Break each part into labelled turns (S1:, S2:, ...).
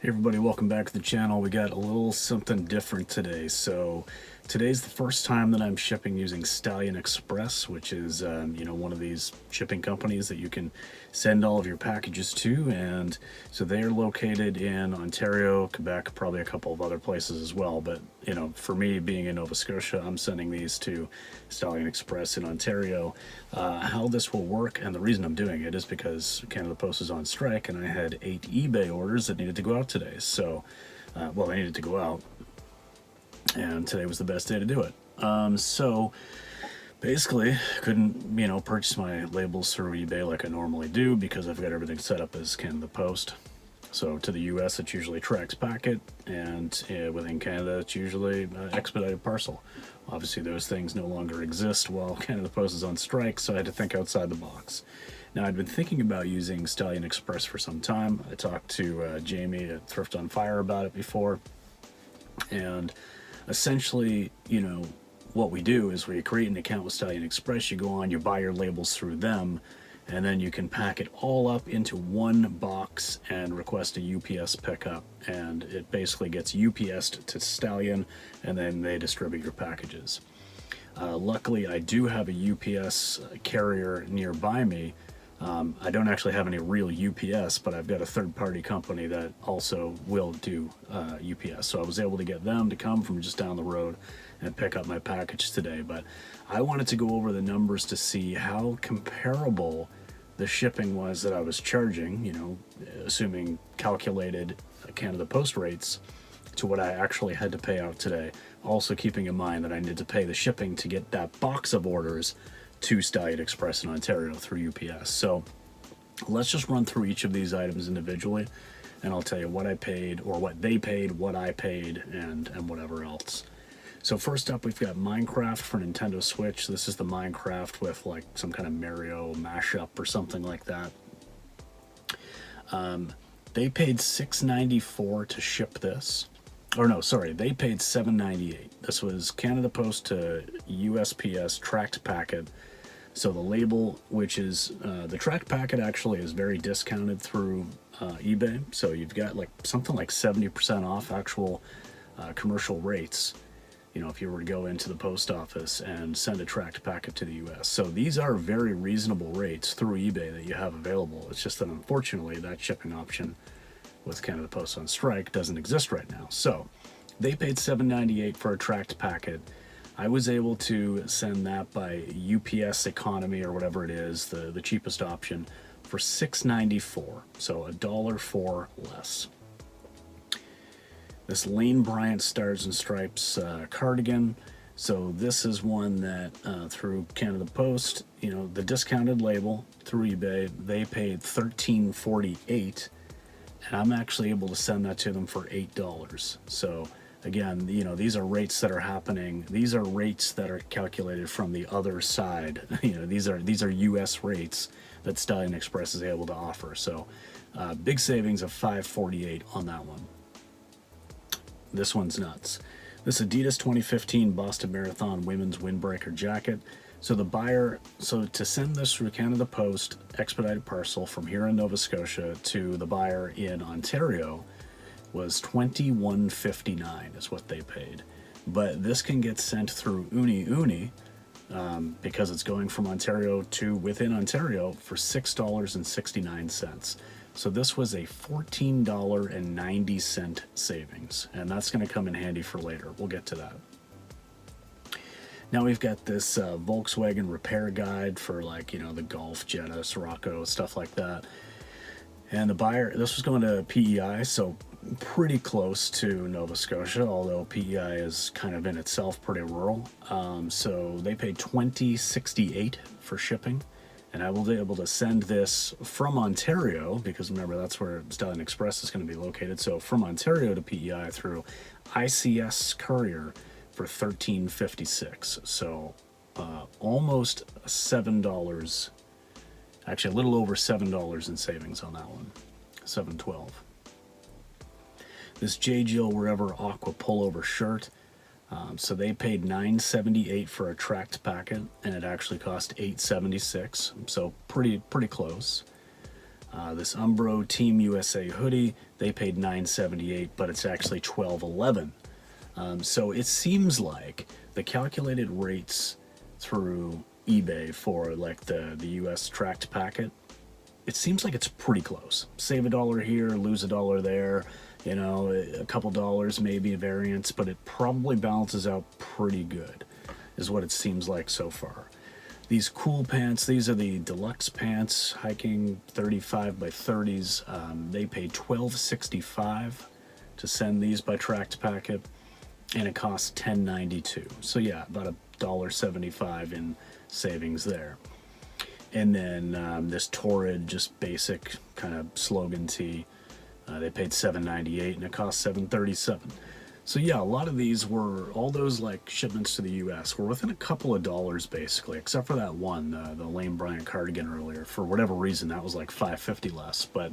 S1: Hey everybody, welcome back to the channel. We got a little something different today. So today's the first time that I'm shipping using Stallion Express, which is one of these shipping companies that you can send all of your packages to. And so they're located in Ontario, Quebec, probably a couple of other places as well. But for me being in Nova Scotia, I'm sending these to Stallion Express in Ontario. How this will work, and the reason I'm doing it is because Canada Post is on strike, and I had 8 eBay orders that needed to go out today. So, they needed to go out, and today was the best day to do it. So basically, couldn't purchase my labels through eBay like I normally do because I've got everything set up as Canada Post. So to the US, it's usually tracks packet, and within Canada, it's usually expedited parcel. Obviously, those things no longer exist while Canada Post is on strike, so I had to think outside the box. Now, I'd been thinking about using Stallion Express for some time. I talked to Jamie at Thrift on Fire about it before, and essentially, what we do is we create an account with Stallion Express, you go on, you buy your labels through them, and then you can pack it all up into one box and request a UPS pickup, and it basically gets UPS'd to Stallion, and then they distribute your packages. Luckily, I do have a UPS carrier nearby me. I don't actually have any real UPS, but I've got a third-party company that also will do UPS. So I was able to get them to come from just down the road and pick up my package today. But I wanted to go over the numbers to see how comparable the shipping was that I was charging, assuming calculated Canada Post rates, to what I actually had to pay out today. Also keeping in mind that I need to pay the shipping to get that box of orders to Stallion Express in Ontario through UPS. So let's just run through each of these items individually, and I'll tell you what I paid, or what they paid, what I paid, and whatever else. So first up, we've got Minecraft for Nintendo Switch. This is the Minecraft with like some kind of Mario mashup or something like that. They paid $6.94 to ship this. Or no, sorry, they paid $7.98. This was Canada Post to USPS tracked packet. So the label, which is the tracked packet, actually is very discounted through eBay. So you've got like something like 70% off actual commercial rates, if you were to go into the post office and send a tracked packet to the US. So these are very reasonable rates through eBay that you have available. It's just that unfortunately that shipping option with Canada Post on strike doesn't exist right now. So they paid $7.98 for a tracked packet. I was able to send that by UPS Economy or whatever it is, the cheapest option, for $6.94, so $1.04 less. This Lane Bryant Stars and Stripes cardigan. So this is one that through Canada Post, the discounted label through eBay, they paid $13.48, and I'm actually able to send that to them for $8. So again, these are rates that are happening. These are rates that are calculated from the other side. These are US rates that Stallion Express is able to offer. So big savings of $5.48 on that one. This one's nuts. This Adidas 2015 Boston Marathon women's windbreaker jacket. So to send this through Canada Post expedited parcel from here in Nova Scotia to the buyer in Ontario was $21.59 is what they paid. But this can get sent through Uni, because it's going from Ontario to within Ontario for $6.69. So this was a $14.90 savings, and that's going to come in handy for later. We'll get to that. Now we've got this Volkswagen repair guide for the Golf, Jetta, Scirocco, stuff like that. And the buyer, this was going to PEI, so pretty close to Nova Scotia, although PEI is kind of in itself pretty rural. So they paid $20.68 for shipping. And I will be able to send this from Ontario, because remember, that's where Stallion Express is going to be located. So from Ontario to PEI through ICS Courier for $13.56. So almost $7, actually a little over $7 in savings on that one, $7.12. This J. Jill Wherever Aqua pullover shirt. So they paid $9.78 for a tracked packet, and it actually cost $8.76. So pretty close. This Umbro Team USA hoodie, they paid $9.78, but it's actually $12.11. So it seems like the calculated rates through eBay for like the US tracked packet, it seems like it's pretty close. Save a dollar here, lose a dollar there, you know, a couple dollars maybe a variance, but it probably balances out pretty good, is what it seems like so far. These cool pants, these are the deluxe pants, hiking 35 by 30s. They paid $12.65 to send these by tracked packet, and it costs $10.92. So yeah, about $1.75 in savings there. And then this Torrid, just basic kind of slogan tee, they paid $7.98 and it cost $7.37. So yeah, a lot of these were, all those like shipments to the US were within a couple of dollars basically, except for that one, the Lane Bryant cardigan earlier. For whatever reason, that was like $5.50 less. But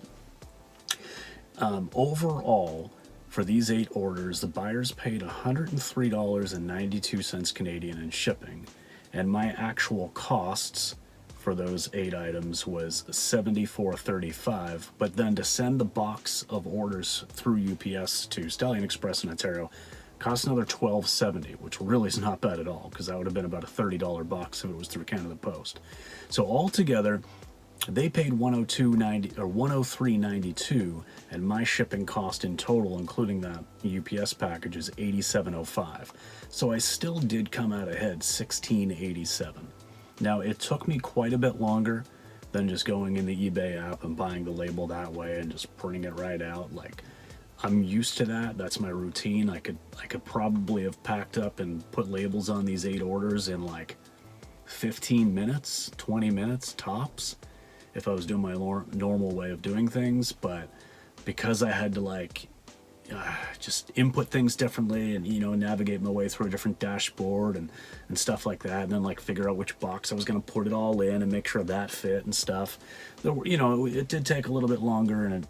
S1: overall, for these 8 orders, the buyers paid $103.92 Canadian in shipping, and my actual costs for those 8 items was $74.35. But then to send the box of orders through UPS to Stallion Express in Ontario cost another $12.70, which really is not bad at all, because that would have been about a $30 box if it was through Canada Post. So altogether, they paid $102.90 or $103.92, and my shipping cost in total, including that UPS package, is $87.05. So I still did come out ahead, $16.87. Now, it took me quite a bit longer than just going in the eBay app and buying the label that way and just printing it right out. Like, I'm used to that. That's my routine. I could probably have packed up and put labels on these 8 orders in like 15 minutes, 20 minutes tops, if I was doing my normal way of doing things. But because I had to like just input things differently and, you know, navigate my way through a different dashboard and stuff like that, and then like figure out which box I was going to put it all in and make sure that fit and stuff. You know, it did take a little bit longer, and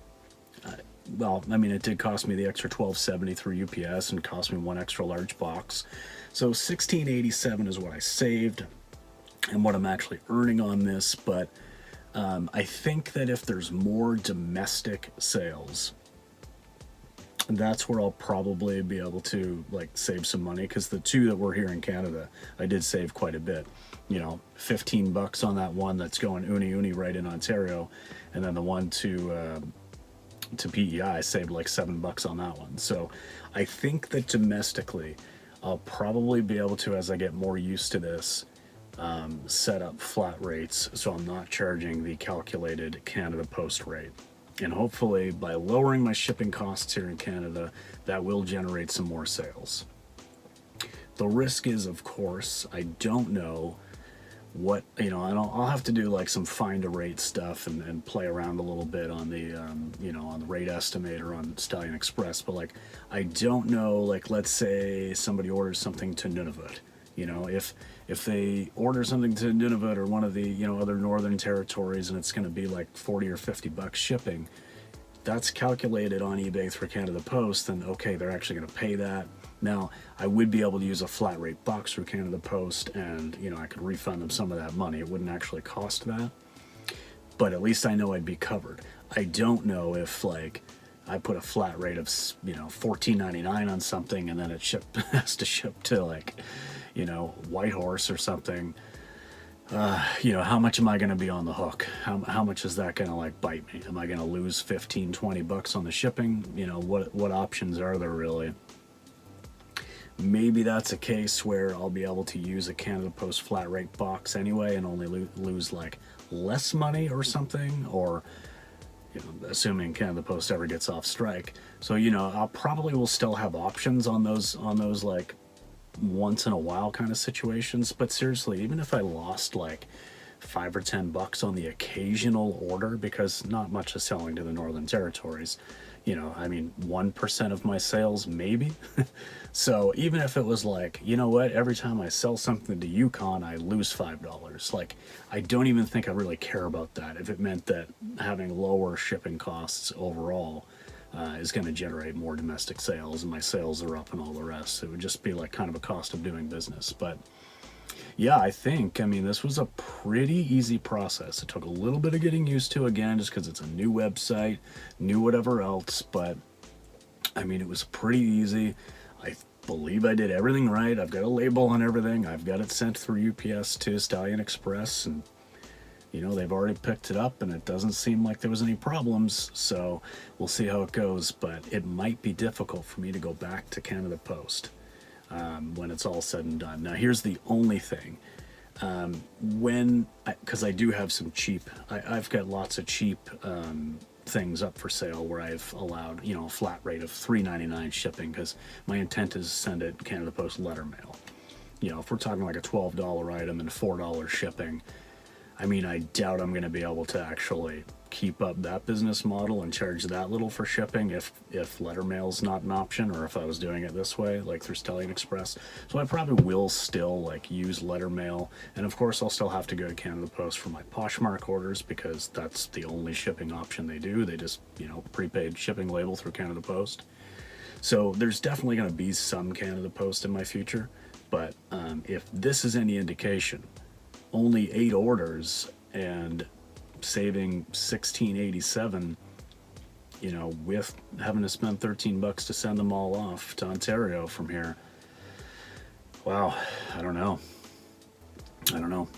S1: well, I mean, it did cost me the extra $12.70 through UPS and cost me one extra large box. So $16.87 is what I saved and what I'm actually earning on this. But I think that if there's more domestic sales, that's where I'll probably be able to like save some money, because the 2 that were here in Canada, I did save quite a bit. You know, $15 on that one that's going uni right in Ontario, and then the one to PEI, I saved like $7 on that one. So I think that domestically, I'll probably be able to, as I get more used to this, set up flat rates so I'm not charging the calculated Canada Post rate. And hopefully by lowering my shipping costs here in Canada, that will generate some more sales. The risk is, of course, I don't know what, you know, I'll have to do like some find a rate stuff and play around a little bit on the, you know, on the rate estimator on Stallion Express. But like, I don't know, like, let's say somebody orders something to Nunavut. You know, if they order something to Nunavut or one of the, you know, other northern territories, and it's going to be like $40 or $50 shipping, that's calculated on eBay through Canada Post, then okay, they're actually going to pay that. Now, I would be able to use a flat rate box through Canada Post, and, you know, I could refund them some of that money. It wouldn't actually cost that, but at least I know I'd be covered. I don't know if, like, I put a flat rate of, you know, $14.99 on something, and then it has to ship to, like, you know, Whitehorse or something. You know, how much am I going to be on the hook? How much is that going to like bite me? Am I going to lose $15-20 on the shipping? You know, what options are there really? Maybe that's a case where I'll be able to use a Canada Post flat rate box anyway and only lose like less money or something, or, you know, assuming Canada Post ever gets off strike. So, you know, I'll probably will still have options on those like once in a while kind of situations. But seriously, even if I lost like $5 or $10 on the occasional order, because not much is selling to the Northern Territories, you know, I mean, 1% of my sales maybe. So even if it was like, you know what, every time I sell something to Yukon, I lose $5. Like, I don't even think I really care about that if it meant that having lower shipping costs overall is going to generate more domestic sales, and my sales are up and all the rest. It would just be like kind of a cost of doing business. But Yeah, I mean, this was a pretty easy process. It took a little bit of getting used to, again, just because it's a new website, new whatever else, but I mean, it was pretty easy. I believe I did everything right. I've got a label on everything. I've got it sent through UPS to Stallion Express, and you know, they've already picked it up, and it doesn't seem like there was any problems, so we'll see how it goes. But it might be difficult for me to go back to Canada Post when it's all said and done. Now, here's the only thing. Because I do have some cheap, I've got lots of cheap things up for sale where I've allowed, you know, a flat rate of $3.99 shipping, because my intent is to send it Canada Post letter mail. You know, if we're talking like a $12 item and $4 shipping, I mean, I doubt I'm going to be able to actually keep up that business model and charge that little for shipping if letter mail's not an option, or if I was doing it this way, like through Stallion Express. So I probably will still like use letter mail, and of course I'll still have to go to Canada Post for my Poshmark orders, because that's the only shipping option they do. They just, you know, prepaid shipping label through Canada Post. So there's definitely going to be some Canada Post in my future, but if this is any indication, only 8 orders and saving $16.87, you know, with having to spend $13 to send them all off to Ontario from here. Wow, I don't know.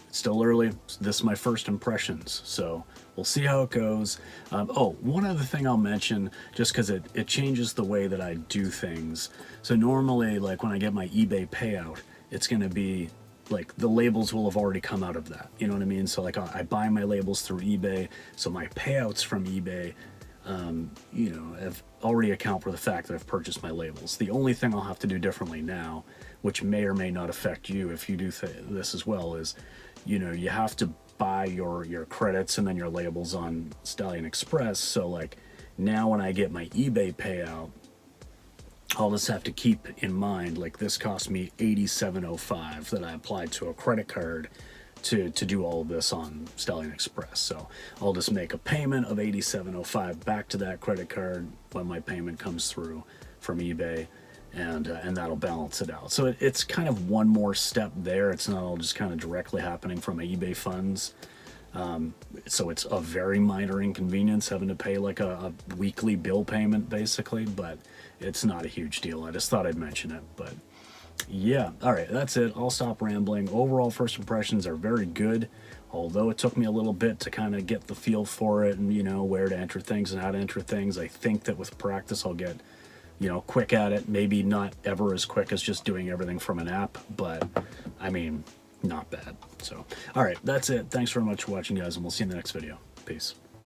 S1: It's still early. This is my first impressions, so we'll see how it goes. Oh, one other thing I'll mention, just because it changes the way that I do things. So normally, like when I get my eBay payout, it's going to be like the labels will have already come out of that. You know what I mean? So like I buy my labels through eBay, so my payouts from eBay, you know, have already account for the fact that I've purchased my labels. The only thing I'll have to do differently now, which may or may not affect you if you do this as well, is, you know, you have to buy your credits and then your labels on Stallion Express. So like now when I get my eBay payout, I'll just have to keep in mind, like, this cost me $87.05 that I applied to a credit card to do all of this on Stallion Express. So I'll just make a payment of $87.05 back to that credit card when my payment comes through from eBay, and that'll balance it out. So it's kind of one more step there. It's not all just kind of directly happening from my eBay funds. So it's a very minor inconvenience having to pay like a weekly bill payment basically, but it's not a huge deal. I just thought I'd mention it. But yeah, all right, that's it. I'll stop rambling. Overall first impressions are very good, although it took me a little bit to kind of get the feel for it and, you know, where to enter things and how to enter things. I think that with practice I'll get, you know, quick at it. Maybe not ever as quick as just doing everything from an app, but I mean, not bad. So, all right, that's it. Thanks very much for watching, guys, and we'll see you in the next video. Peace.